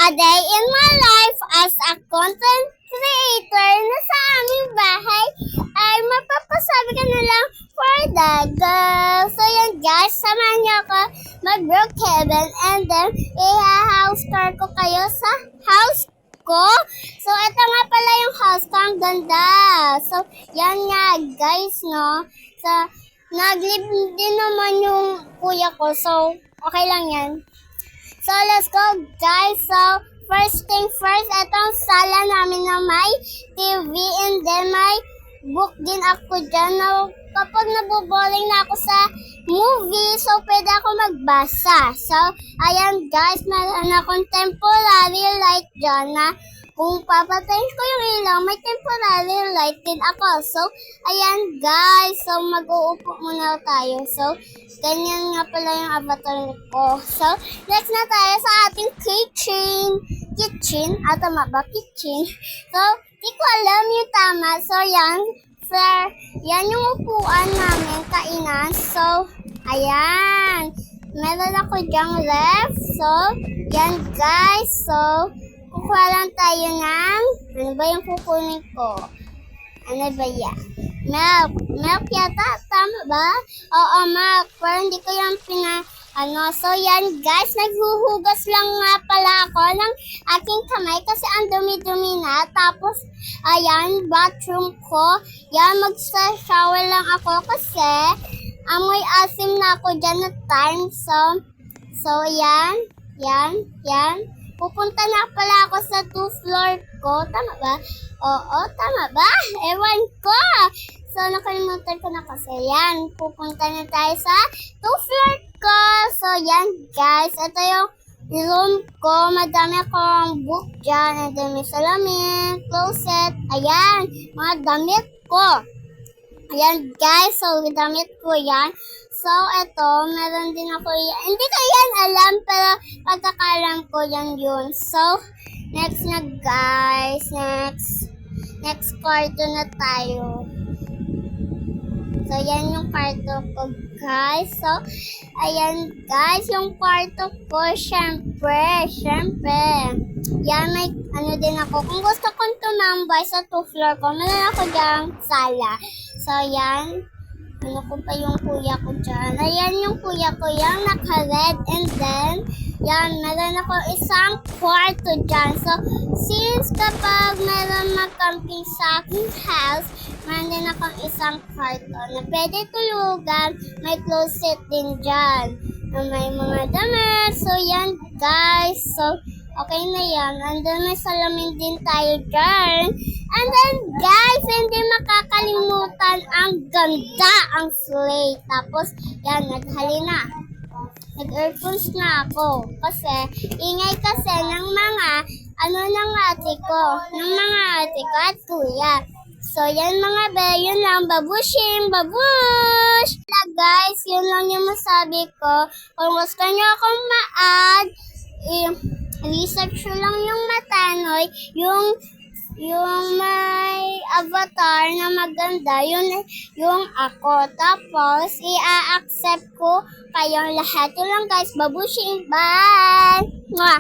A day in my life as a content creator na sa aming bahay ay mapapasabi ka na lang for the girl. So yan guys, samahan niyo ako mag-broke heaven and then i-house tour ko kayo sa house ko. So ito nga pala yung house ko, ang ganda. So yan nga guys, no. So nag-live din naman yung kuya ko, so okay lang yan. So, let's go, guys. So, first thing first, itong sala namin na may TV and then may book din ako dyan. No, kapag naboboring na ako sa movie, so pwede ako magbasa. So, ayan guys, meron akong temporary light dyan na kung papatayin ko yung ilaw, may temporary light din ako. So, ayan guys. So, mag-uupo muna tayo. So, ganyan nga pala yung avatar ko. So, next na tayo sa ating kitchen. Kitchen? Tama ba? Kitchen. So, di ko alam yung tama. So, yan. Sir, yan yung upuan namin, kainan. So, ayan. Meron ako dyang ref. So, yan guys. So, kukuha lang tayo ng, ano ba yung kukunin ko? Ano ba yan? Milk. Milk yata? Tama ba? Oo, milk. Pero hindi ko yan So, yan guys. Naghuhugas lang nga pala ako ng aking kamay kasi ang dumi-dumi na. Tapos, ayan, bathroom ko. Yan, mag-shower lang ako kasi amoy asim na ako dyan na time. So, yan. Yan. Pupunta na pala ako sa 2 floor ko. Tama ba? Oo, tama ba? Ewan ko. So, nakalimutan ko na kasi. Yan, pupunta na tayo sa 2 floor ko. So, yan guys. Ito yung room ko. Madami akong book dyan. And then may salamin, closet. Ayan, mga damit ko. Ayan guys. So, damit ko yan. So, eto, meron din ako yan. Hindi ko yan alam, pero pagkakalam ko yan yun. So, next na guys. Next kwarto na tayo. So, yan yung kwarto ko guys. So, ayan guys, yung kwarto ko, syempre. Yan, may ano din ako. Kung gusto kong tumambay sa 2 floor ko, meron ako dyang sala. So, yan. Ano ko pa yung kuya ko dyan? Ayan yung kuya ko, yung naka-red. And then, yan, meron ako isang kwarto dyan. So, since kapag meron mag-camping sa aking house, meron din akong isang kwarto na pwede tulugan. May closet din dyan. Na may mga damit. So, yan guys. So, okay na yan. And then, may salamin din tayo dyan. And then, guys, hindi makakalimutan ang ganda, ang slate. Tapos, yan, naghalina. Nag-earphones na ako. Kasi, ingay kasi ng mga, ng ate ko at kuya. So, yan mga be, yun lang, babushing, babush! Guys, yun lang yung masabi ko. Kung gusto nyo akong ma-add, research lang yung Matanoy, yung may avatar na maganda, yun yung ako. Tapos, i-accept ko kayong lahat. Yun lang guys, babushing, bye! Mwah!